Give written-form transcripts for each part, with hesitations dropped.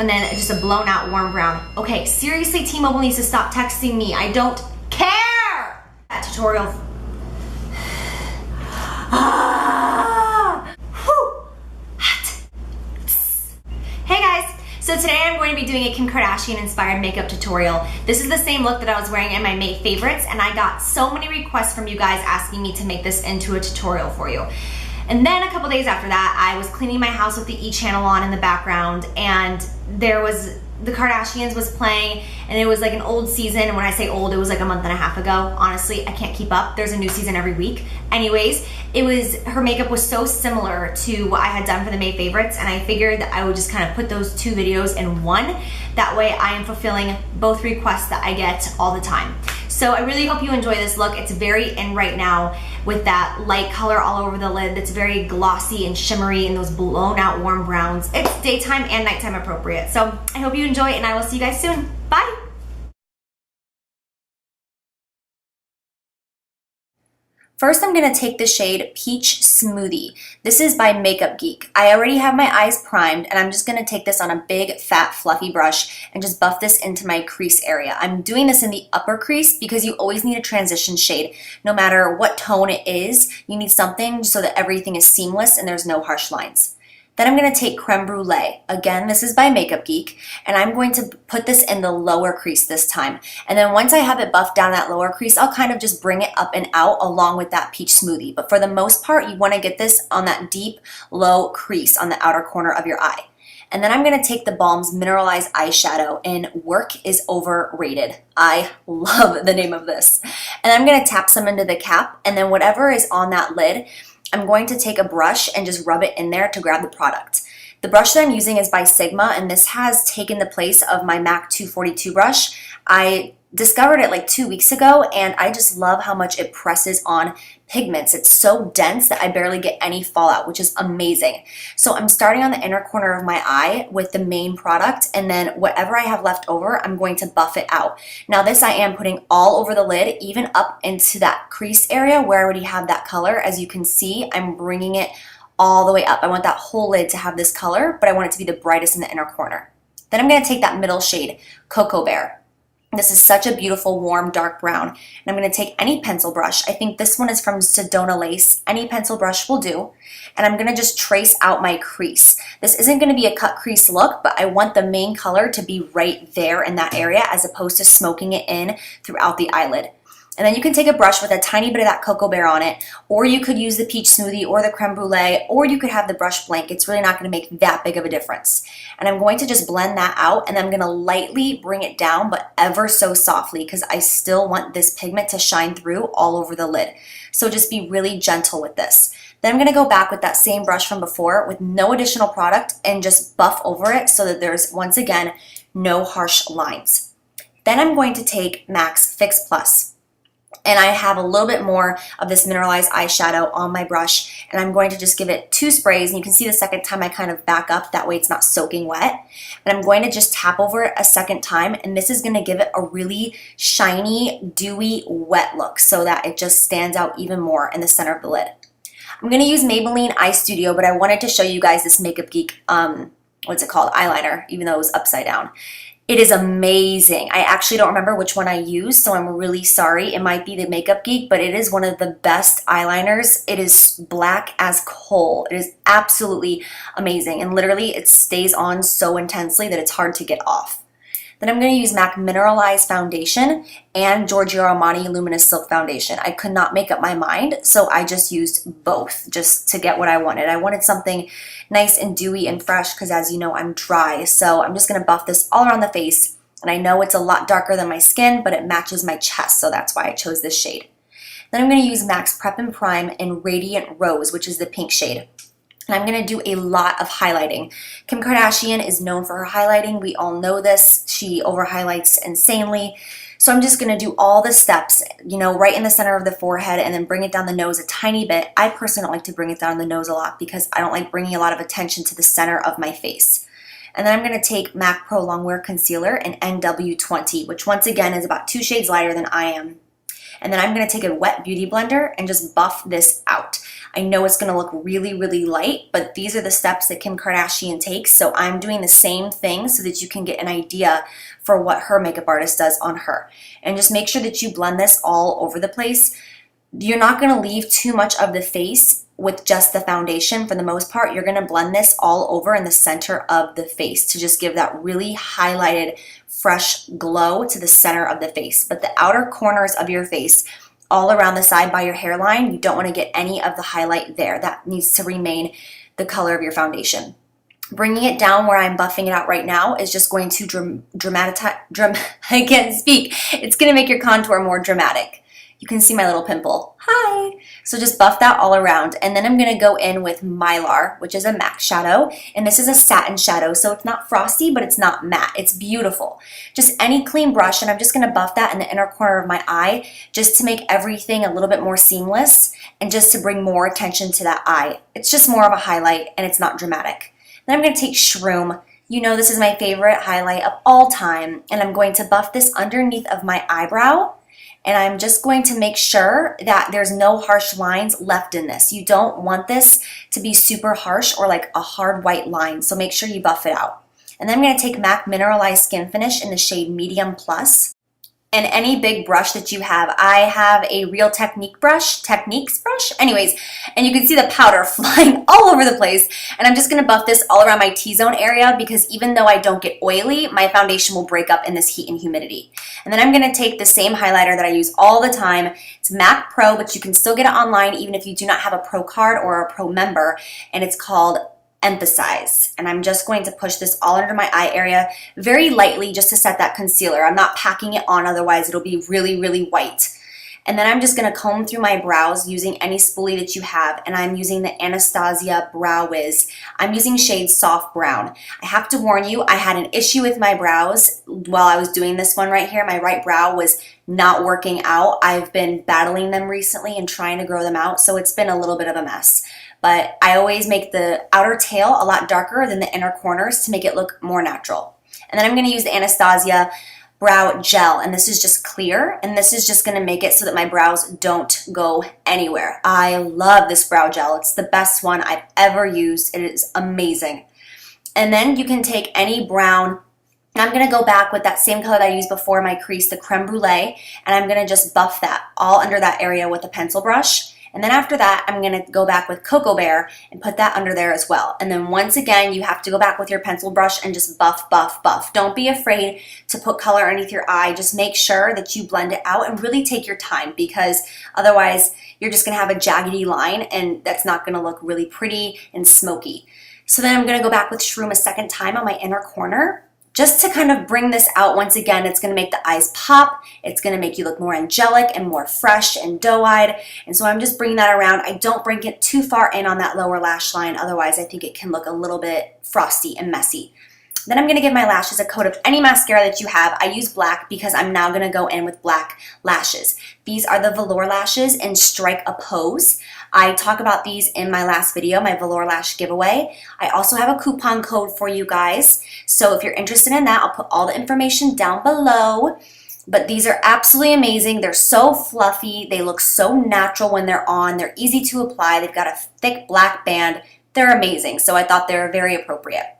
And then just a blown out warm brown. Okay, seriously, T-Mobile needs to stop texting me. I don't care. That tutorial. Hey guys. So today I'm going to be doing a Kim Kardashian inspired makeup tutorial. This is the same look that I was wearing in my May favorites, and I got so many requests from you guys asking me to make this into a tutorial for you. And then a couple days after that, I was cleaning my house with the E channel on in the background, and there was the Kardashians was playing, and it was like an old season. And when I say old, it was like a month and a half ago. Honestly, I can't keep up. There's a new season every week. Anyways, her makeup was so similar to what I had done for the May favorites, and I figured that I would just kind of put those two videos in one. That way I am fulfilling both requests that I get all the time. So I really hope you enjoy this look. It's very in right now with that light color all over the lid that's very glossy and shimmery and those blown out warm browns. It's daytime and nighttime appropriate. So I hope you enjoy, and I will see you guys soon. Bye. First, I'm gonna take the shade Peach Smoothie. This is by Makeup Geek. I already have my eyes primed, and I'm just gonna take this on a big, fat, fluffy brush and just buff this into my crease area. I'm doing this in the upper crease because you always need a transition shade. No matter what tone it is, you need something so that everything is seamless and there's no harsh lines. Then I'm gonna take Creme Brulee. Again, this is by Makeup Geek, and I'm going to put this in the lower crease this time. And then once I have it buffed down that lower crease, I'll kind of just bring it up and out along with that Peach Smoothie. But for the most part, you wanna get this on that deep, low crease on the outer corner of your eye. And then I'm gonna take the Balm's Mineralized Eyeshadow in Work is Overrated. I love the name of this. And I'm gonna tap some into the cap, and then whatever is on that lid, I'm going to take a brush and just rub it in there to grab the product. The brush that I'm using is by Sigma, and this has taken the place of my MAC 242 brush. I discovered it like 2 weeks ago, and I just love how much it presses on pigments. It's so dense that I barely get any fallout, which is amazing. So I'm starting on the inner corner of my eye with the main product, and then whatever I have left over, I'm going to buff it out. Now this I am putting all over the lid, even up into that crease area where I already have that color. As you can see, I'm bringing it all the way up. I want that whole lid to have this color, but I want it to be the brightest in the inner corner. Then I'm gonna take that middle shade, Cocoa Bear. This is such a beautiful, warm, dark brown. And I'm gonna take any pencil brush. I think this one is from Sedona Lace. Any pencil brush will do. And I'm gonna just trace out my crease. This isn't gonna be a cut crease look, but I want the main color to be right there in that area as opposed to smoking it in throughout the eyelid. And then you can take a brush with a tiny bit of that Cocoa Bear on it, or you could use the Peach Smoothie or the Creme Brulee, or you could have the brush blank. It's really not gonna make that big of a difference. And I'm going to just blend that out, and I'm gonna lightly bring it down, but ever so softly, because I still want this pigment to shine through all over the lid. So just be really gentle with this. Then I'm gonna go back with that same brush from before with no additional product and just buff over it so that there's, once again, no harsh lines. Then I'm going to take MAC's Fix Plus. And I have a little bit more of this mineralized eyeshadow on my brush, and I'm going to just give it 2 sprays, and you can see the second time I kind of back up, that way it's not soaking wet. And I'm going to just tap over it a second time, and this is gonna give it a really shiny, dewy, wet look so that it just stands out even more in the center of the lid. I'm gonna use Maybelline Eye Studio, but I wanted to show you guys this Makeup Geek, what's it called, eyeliner, even though it was upside down. It is amazing. I actually don't remember which one I used, so I'm really sorry. It might be the Makeup Geek, but it is one of the best eyeliners. It is black as coal. It is absolutely amazing, and literally it stays on so intensely that it's hard to get off. Then I'm going to use MAC Mineralized Foundation and Giorgio Armani Luminous Silk Foundation. I could not make up my mind, so I just used both just to get what I wanted. I wanted something nice and dewy and fresh because, as you know, I'm dry. So I'm just going to buff this all around the face. And I know it's a lot darker than my skin, but it matches my chest, so that's why I chose this shade. Then I'm going to use MAC's Prep and Prime in Radiant Rose, which is the pink shade. And I'm gonna do a lot of highlighting. Kim Kardashian is known for her highlighting. We all know this. She over highlights insanely. So I'm just gonna do all the steps, you know, right in the center of the forehead and then bring it down the nose a tiny bit. I personally don't like to bring it down the nose a lot because I don't like bringing a lot of attention to the center of my face. And then I'm gonna take MAC Pro Longwear Concealer in NW20, which once again is about 2 shades lighter than I am. And then I'm gonna take a wet beauty blender and just buff this out. I know it's gonna look really, really light, but these are the steps that Kim Kardashian takes. So I'm doing the same thing so that you can get an idea for what her makeup artist does on her. And just make sure that you blend this all over the place. You're not gonna leave too much of the face with just the foundation. For the most part, you're gonna blend this all over in the center of the face to just give that really highlighted, fresh glow to the center of the face. But the outer corners of your face, all around the side by your hairline, you don't wanna get any of the highlight there. That needs to remain the color of your foundation. Bringing it down where I'm buffing it out right now is just going to I can't speak. It's gonna make your contour more dramatic. You can see my little pimple. Hi! So just buff that all around. And then I'm gonna go in with Mylar, which is a MAC shadow. And this is a satin shadow, so it's not frosty, but it's not matte. It's beautiful. Just any clean brush, and I'm just gonna buff that in the inner corner of my eye, just to make everything a little bit more seamless, and just to bring more attention to that eye. It's just more of a highlight, and it's not dramatic. Then I'm gonna take Shroom. You know this is my favorite highlight of all time, and I'm going to buff this underneath of my eyebrow. And I'm just going to make sure that there's no harsh lines left in this. You don't want this to be super harsh or like a hard white line, so make sure you buff it out. And then I'm gonna take MAC Mineralized Skin Finish in the shade Medium Plus. And any big brush that you have. I have a Real Techniques brush, anyways, and you can see the powder flying all over the place. And I'm just gonna buff this all around my T-zone area because even though I don't get oily, my foundation will break up in this heat and humidity. And then I'm gonna take the same highlighter that I use all the time. It's MAC Pro, but you can still get it online even if you do not have a Pro card or a Pro member, and it's called Emphasize. And I'm just going to push this all under my eye area very lightly just to set that concealer. I'm not packing it on, otherwise it'll be really, really white. And then I'm just gonna comb through my brows using any spoolie that you have, and I'm using the Anastasia Brow Wiz. I'm using shade Soft Brown. I have to warn you, I had an issue with my brows while I was doing this one right here. My right brow was not working out. I've been battling them recently and trying to grow them out, so it's been a little bit of a mess. But I always make the outer tail a lot darker than the inner corners to make it look more natural. And then I'm gonna use the Anastasia Brow Gel, and this is just clear, and this is just gonna make it so that my brows don't go anywhere. I love this brow gel. It's the best one I've ever used. It is amazing. And then you can take any brown, and I'm gonna go back with that same color that I used before my crease, the Creme Brulee, and I'm gonna just buff that all under that area with a pencil brush. And then after that, I'm gonna go back with Cocoa Bear and put that under there as well. And then once again, you have to go back with your pencil brush and just buff, buff, buff. Don't be afraid to put color underneath your eye. Just make sure that you blend it out and really take your time, because otherwise you're just gonna have a jaggedy line and that's not gonna look really pretty and smoky. So then I'm gonna go back with Shroom a second time on my inner corner, just to kind of bring this out once again. It's gonna make the eyes pop. It's gonna make you look more angelic and more fresh and doe-eyed. And so I'm just bringing that around. I don't bring it too far in on that lower lash line. Otherwise, I think it can look a little bit frosty and messy. Then I'm gonna give my lashes a coat of any mascara that you have. I use black because I'm now gonna go in with black lashes. These are the velour lashes in Strike a Pose. I talk about these in my last video, my velour lash giveaway. I also have a coupon code for you guys. So if you're interested in that, I'll put all the information down below. But these are absolutely amazing. They're so fluffy. They look so natural when they're on. They're easy to apply. They've got a thick black band. They're amazing. So I thought they were very appropriate.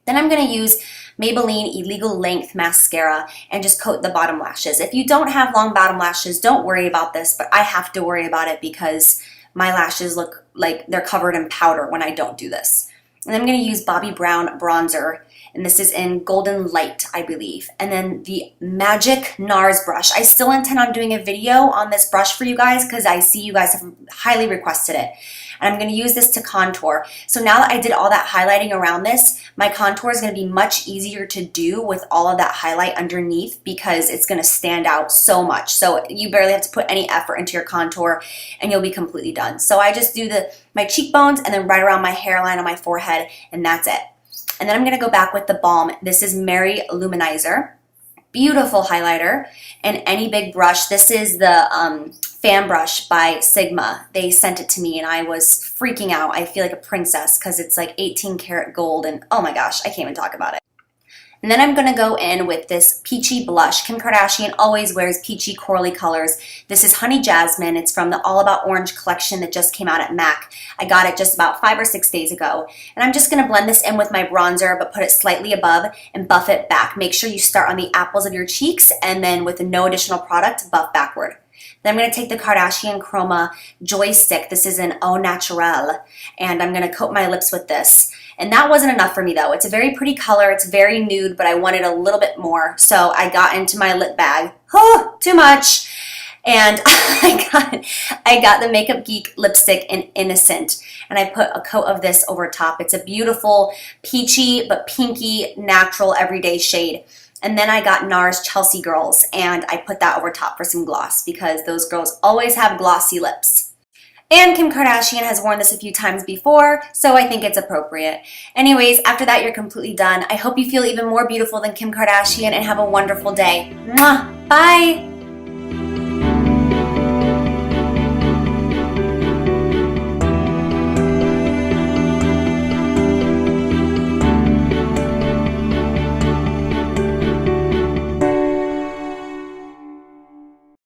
Then I'm gonna use Maybelline Illegal Length Mascara and just coat the bottom lashes. If you don't have long bottom lashes, don't worry about this, but I have to worry about it because my lashes look like they're covered in powder when I don't do this. And I'm gonna use Bobbi Brown Bronzer, and this is in Golden Light, I believe. And then the Magic NARS brush. I still intend on doing a video on this brush for you guys because I see you guys have highly requested it. And I'm gonna use this to contour. So now that I did all that highlighting around this, my contour is gonna be much easier to do with all of that highlight underneath because it's gonna stand out so much. So you barely have to put any effort into your contour and you'll be completely done. So I just do my cheekbones and then right around my hairline on my forehead, and that's it. And then I'm gonna go back with the balm. This is Mary Luminizer. Beautiful highlighter. And any big brush. This is the fan brush by Sigma. They sent it to me and I was freaking out. I feel like a princess because it's like 18 karat gold and oh my gosh, I can't even talk about it. And then I'm going to go in with this peachy blush. Kim Kardashian always wears peachy corally colors. This is Honey Jasmine. It's from the All About Orange collection that just came out at MAC. I got it just about 5 or 6 days ago. And I'm just going to blend this in with my bronzer, but put it slightly above and buff it back. Make sure you start on the apples of your cheeks and then with no additional product, buff backward. Then I'm going to take the Kardashian Chroma Joystick. This is an Au Naturel, and I'm going to coat my lips with this. And that wasn't enough for me though. It's a very pretty color. It's very nude, but I wanted a little bit more. So I got into my lip bag. Oh, too much. And I got the Makeup Geek lipstick in Innocent, and I put a coat of this over top. It's a beautiful peachy but pinky natural everyday shade. And then I got NARS Chelsea Girls, and I put that over top for some gloss because those girls always have glossy lips. And Kim Kardashian has worn this a few times before, so I think it's appropriate. Anyways, after that, you're completely done. I hope you feel even more beautiful than Kim Kardashian and have a wonderful day. Mwah! Bye!